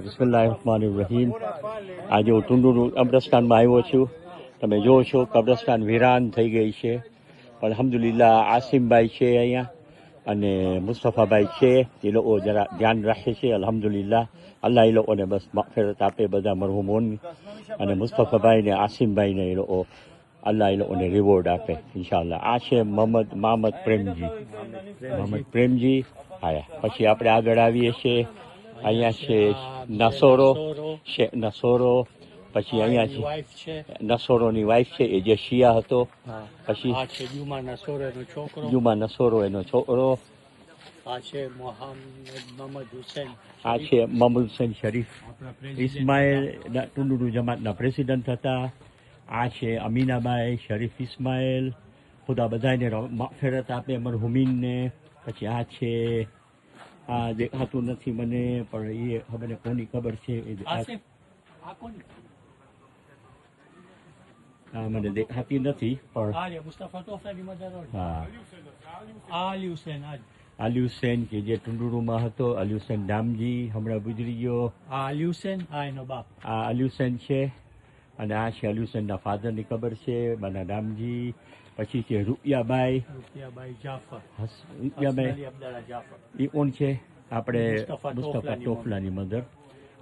બિસ્મિલ્લાહિર્રહમાનિર્રહીમ. આજે હું ટુંડુરુ કબ્રસ્તાનમાં આવ્યો છું. તમે જોવો છો કબ્રસ્તાન વિરાન થઈ ગઈ છે. પણ અલ્હમ્દુલિલ્લાહ આસિમભાઈ છે અહીંયા અને મુસ્તફાભાઈ છે. એ લોકો જરા ધ્યાન રાખે છે. અલ્હમ્દુલિલ્લાહ અલ્લાહ એ લોકોને બસ મગફિરત આપે બધા મરહુમોની, અને મુસ્તફાભાઈ ને આસિમભાઈને એ લોકો અલ્લાહ એ લોકોને રિવોર્ડ આપે ઇન્શાઅલ્લાહ. આ છે મોહમ્મદ પ્રેમજી. હા, પછી આપણે આગળ આવીએ છીએ. અહીંયા છે નસોરો. પછી અહીંયા છે નસોરોની વાઈફ છે એ જે શિયા હતો. પછી જુમા નસોરો એનો છોકરો. આ છે મોહમ્મદ હુસૈન શરીફ ઇસ્માઇલ ટુંડુરુ જમાતના પ્રેસિડન્ટ હતા. આ છે અમીનાબાઈ શરીફ ઇસ્માઇલ. ખુદા બધાને મગફિરત આપે મરહુમીનને. પછી આ છે, આ દેખાતું નથી મને, પણ એ મને કોની ખબર છે મને દેખાતી નથી. પણ આલી હુસેન કે જે ટુંડુરુમાં હતો, અલી હુસેન દામજી હમણાં ગુજરી ગયો. આ અલી હુસેન છે. અને આ છે અલી હુસેનના ફાધરની ખબર છે, માના દામજી. પછી છે રૂપિયાબાઈ એ કોણ છે? આપણે મુસ્તફા ટોફલાની મધર.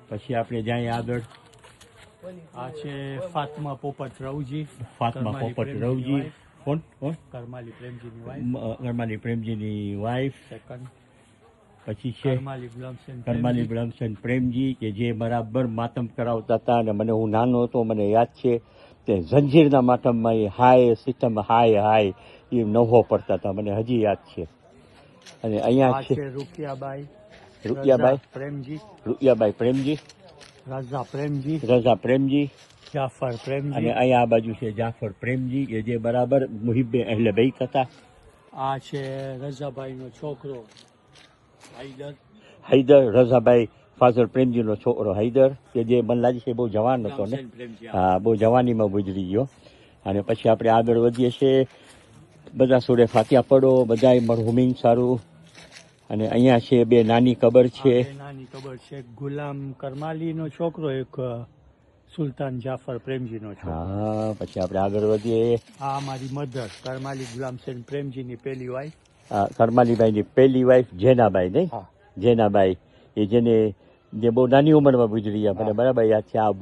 પછી આપણે જાય આગળ. આ છે ફાતમા પોપટ રવજી. કોણ? કરમાલી પ્રેમજીની વાઈફ. પછી છે કરમાલી ગુલામસન પ્રેમજી કે જે બરાબર માતમ કરાવતા હતા. અને મને, હું નાનો હતો, મને યાદ છે કે જંજીરના માતમમાં એ હાય સિસ્ટમ હાય એ નવો પડતા હતા, મને હજી યાદ છે. અને અહીંયા છે રૂપિયાબાઈ પ્રેમજી, રઝા પ્રેમજી, જાફર પ્રેમજી. અને અહીંયા આ બાજુ છે જાફર પ્રેમજી કે જે બરાબર મુહિબ્બે અહેલે બેત હતા. આ છે રઝાભાઈનો છોકરો હૈદર. રઝાભાઈ ફાઝલ પ્રેમજીનો છોકરો હૈદર, કે જે મને લાગે છે બહુ જવાન હતો ને. હા, બહુ જવાનીમાં ગુજરી ગયો. અને પછી આપણે આગળ વધીએ છીએ. બધા સુરે ફાતિહા પડો, બધા મરહુમીન સારું. અને અહીંયા છે બે નાની કબર છે. ગુલામ કરમાલીનો છોકરો, એક સુલતાન જાફર પ્રેમજીનો છોકરો. હા, પછી આપણે આગળ વધીએ. આ મારી મધર કરમાલી ગુલામસેન પ્રેમજીની પહેલી વાઈફ. કરમાલીભાઈની પહેલી વાઈફ જેનાબાઈ, નહીં? જેનાબાઈ એ જે બહુ નાની ઉંમરમાં ગુજરી ગયા, મને બરાબર યાદ છે. આ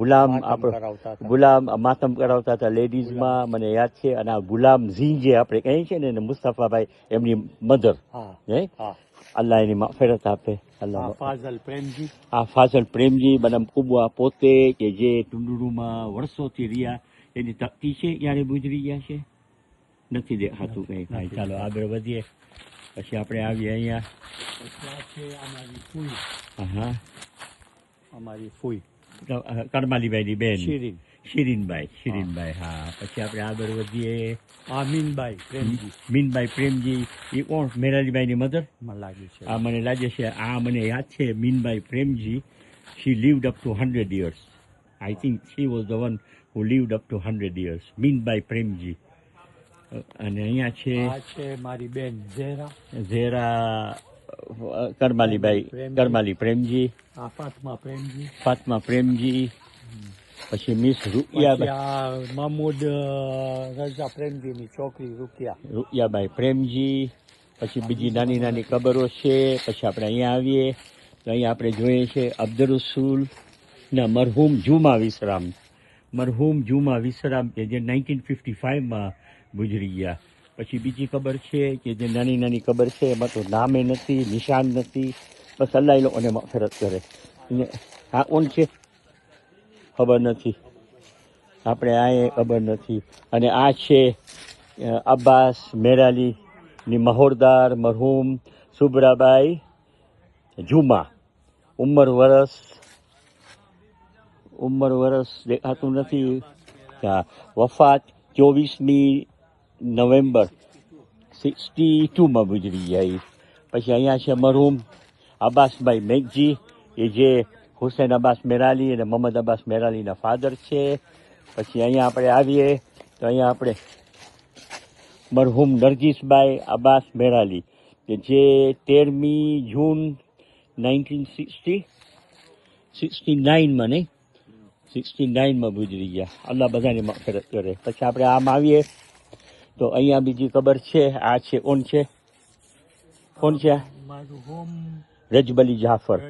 ગુલામ માતમ કરાવતા હતા લેડીઝમાં, મને યાદ છે. અને આ ગુલામ ઝી જે આપણે કહીએ છીએ ને, મુસ્તફાભાઈ એમની મધર. અલ્લાહ એની મગફિરત આપે. આ ફાઝલ પ્રેમજી બનામ કુબવા પોતે, કે જે ટુંડુરુમાં વર્ષોથી રહ્યા. એની તકતી છે ક્યારે ગુજરી ગયા છે નથી દેખાતું કઈ. ચાલો આગળ વધીએ. પછી આપણે આવીએ અહીંયા. અમારી ફૂઈ કરમાલીબાઈની બેન શિરીનબાઈ. હા, પછી આપણે આગળ વધીએ. મીનબાઈ પ્રેમજી એ કોણ? મેરાલીબાઈની મધર મને લાગે છે. મને લાગે છે, મને યાદ છે Meenbai Premji. She lived up to 100 years. I think she was the one who lived up to 100 years. Meenbai Premji. અને અહીંયા છે મારી બેન ઝેરા કરમાલી પ્રેમજી. ફાતમા પ્રેમજી. પછી મિસ રૂપિયાબાઈ, mahmud રઝા પ્રેમજીની છોકરી રૂપિયાબાઈ પ્રેમજી. પછી બીજી નાની નાની કબરો છે. પછી આપણે અહીંયા આવીએ તો અહીંયા આપણે જોઈએ છે અબ્દુલ રસૂલ ના મરહુમ જુમા વિસરામ કે જે 1955માં ગુજરી ગયા. પછી બીજી ખબર છે કે જે નાની નાની ખબર છે, એમાં તો નામે નથી, નિશાન નથી. બસ અલ્લાહ એ લોકોને મગફિરત કરે. આ કોણ છે ખબર નથી, આપણે આ ખબર નથી. અને આ છે અબ્બાસ મેરાલીની મહોરદાર મરહુમ સુબરાબાઈ જુમા. ઉંમર વરસ દેખાતું નથી. વફાત 24મી નવેમ્બર 62માં ગુજરી ગયા. પછી અહીંયા છે મરહુમ અબ્બાસભાઈ મેઘજી, એ જે હુસૈન અબ્બાસ મેરાલી અને મોહમ્મદ અબ્બાસ મેરાલીના ફાધર છે. પછી અહીંયા આપણે આવીએ તો અહીંયા આપણે મરહુમ નરગીસબાઈ અબ્બાસ મેરાલી, કે જે 13મી જૂન 1960 69માં નહીં, 69માં ગુજરી ગયા. અલ્લાહ બધાની મગફરત કરે. પછી આપણે આમ આવીએ તો અહીંયા બીજી કબર છે. આ છે કોણ છે? કોણ છે? રજબલી જાફર,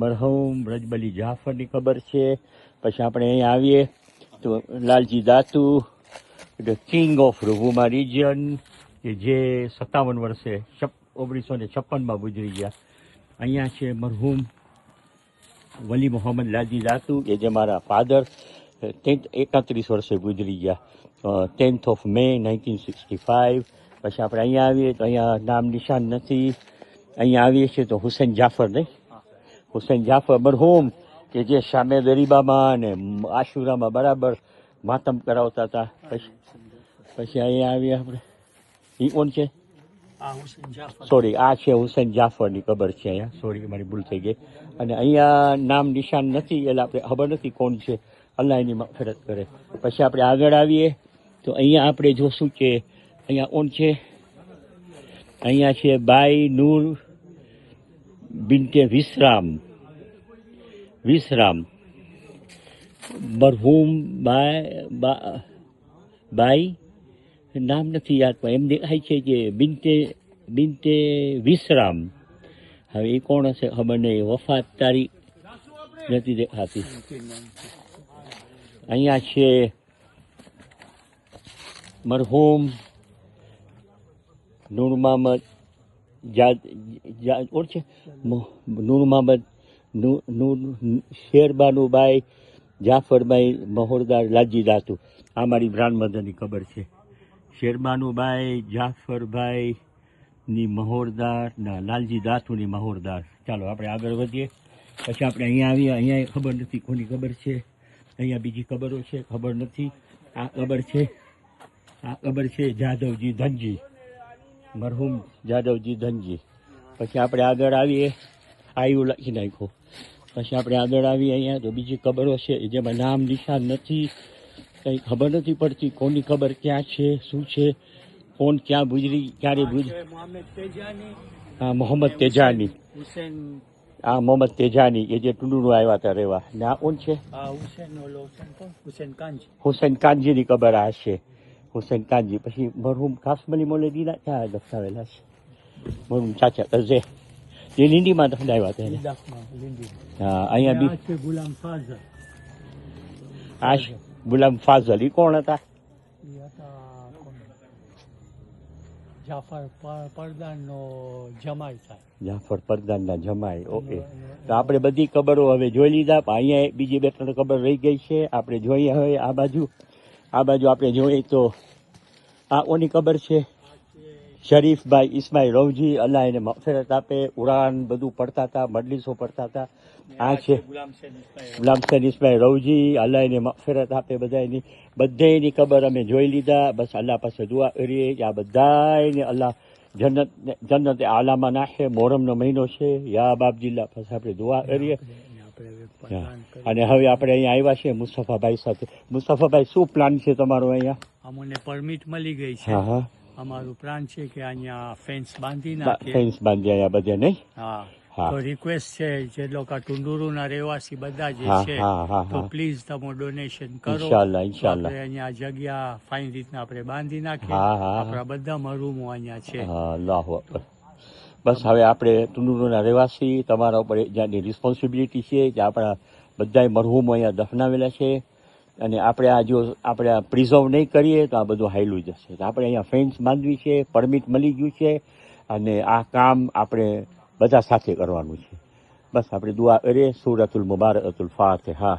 મરહૂમ રજબલી જાફરની ખબર છે. પછી આપણે અહીંયા આવીએ તો Lalji Datu, the king of Ruvuma region, કે જે 57 વર્ષે 1956માં ગુજરી ગયા. અહીંયા છે મરહૂમ વલી મોહમ્મદ લાલજી દાતુ, કે જે મારા ફાધર 31 વર્ષે ગુજરી ગયા, 10th of May 1965. પછી આપણે અહીંયા આવીએ તો અહીંયા નામ નિશાન નથી. અહીંયા આવીએ છીએ તો હુસૈન જાફર નહીં, હુસૈન જાફર મરહૂમ, કે જે શામે ગરીબામાં અને આશુરામાં બરાબર માતમ કરાવતા હતા. પછી અહીંયા આવીએ આપણે, એ કોણ છે? સોરી, આ છે હુસૈન જાફરની કબર છે અહીંયા. સોરી, મારી ભૂલ થઈ ગઈ. અને અહીંયા નામ નિશાન નથી, એટલે આપણે ખબર નથી કોણ છે. અલ્લાહ એની મગફરત કરે. પછી આપણે આગળ આવીએ તો અહીંયા આપણે જોશું કે અહીંયા કોણ છે? અહીંયા છે બાઈ નૂર બિન્તે વિસરામ, મરહૂમ બાઈ નામ નથી યાદ, પણ એમ દેખાય છે કે બિન્તે વિસરામ. હવે એ કોણ હશે ખબર નહીં, વફાત તારીખ નથી દેખાતી. અહીંયા છે મરહૂમ નૂર મહમદ કોણ છે? નૂર મહમદ શેરબાનુભાઈ જાફરભાઈ મહોરદાર લાલજી દાતુ. આ મારી ગ્રાન્ડમધરની ખબર છે. શેરબાનુભાઈ જાફરભાઈ ની મહોરદાર ના લાલજી દાતુની મહોરદાર. ચાલો આપણે આગળ વધીએ. પછી આપણે અહીંયા આવીએ. અહીંયા ખબર નથી કોની ખબર છે. અહીંયા બીજી ખબરો છે, ખબર નથી. આ ખબર છે જાદવજી ધનજી, મરહૂમ જાદવજી ધનજી. પછી આપણે આગળ આવીએ, આયુ લખી નાખો. પછી આપણે આગળ આવીએ અહીંયા તો બીજી ખબરો છે જેમાં નામ નિશાન નથી, કંઈ ખબર નથી પડતી કોની ખબર ક્યાં છે, શું છે, કોણ ક્યાં ગુજરી, ક્યારે ગુજરી. હા, મોહમ્મદ તેજાની, હા મોહમ્મદ તેજાની, કે જે ટુંડુનું આવ્યા હતા રહેવા. ને આ કોણ છે? હુસૈન કાનજીની ખબર આ છે, હુસૈન કાનજી. પછી મરહૂમ કાસમલી મોલેદીના ક્યાં દફનાવેલા છે? મરહૂમ ચાચા કરજે, જે લીંડીમાં દફનાવ્યા હતા એને. હા, અહીંયા બી આ ગુલામ ફાઝલ. એ કોણ હતા? જાફર પરદાનના જમાઈ. ઓકે, તો આપણે બધી ખબરો હવે જોઈ લીધા. અહીંયા બીજી 2-3 ખબર રહી ગઈ છે, આપણે જોઈએ. હવે આ બાજુ આપણે જોઈએ તો આ કોની ખબર છે? શરીફભાઈ ઇસ્માઇલ રવજી, અલ્લાહ એને મગફરત આપે. કુરાન બધું પડતા હતા, મજલિસો પડતા હતા. આ છે ગુલામસેન ઇસ્માઇલ રવજી, અલ્લાહ એને મગફરત આપે. બધાની ખબર અમે જોઈ લીધા. બસ અલ્લાહ પાસે દુઆ કરીએ કે આ બધાને અલ્લાહ જન્નત આલામાં નાખે. મોહરમનો મહિનો છે, યા બાપજીલ્લા પાસે આપણે દુઆ કરીએ. અને હવે આપણે અહીંયા આવ્યા છીએ મુસ્તફાભાઈ સાથે. મુસ્તફાભાઈ, શું પ્લાન છે તમારો અહીંયા? અમને પરમિટ મળી ગઈ છે. હા, અમારું પ્લાન છે કે અહીંયા ફેન્સ બાંધી નાખીએ. ફેન્સ બાંધી અહીંયા બધે નહીં? હા. તો રિક્વેસ્ટ છે જે લોકો ટુંડુરુના રહેવાસી બધા જે છે, તો પ્લીઝ તમે ડોનેશન કરો. ઇન્શાલ્લાહ અહીંયા જગ્યા ફાઇન રીતના આપણે બાંધી નાખીએ. આપણા બધા મરહૂમો અહીંયા છે. અલ્લાહુ અકબર. બસ હવે આપણે ટુંડુરુના રહેવાસી, તમારા ઉપર જ્યાંની રિસ્પોન્સિબિલિટી છે કે આપણા બધા મરહૂમો અહીંયા દફનાવેલા છે, અને આપણે આપણે પ્રિઝર્વ નહીં કરીએ તો આ બધું હાયલું જશે. તો આપણે અહીંયા ફેન્સ બાંધવી છે, પરમિટ મળી ગયું છે, અને આ કામ આપણે બધા સાથે કરવાનું છે. બસ આપણે દુઆ કરીએ. સૂરતુલ મુબારકતુલ ફાતિહા.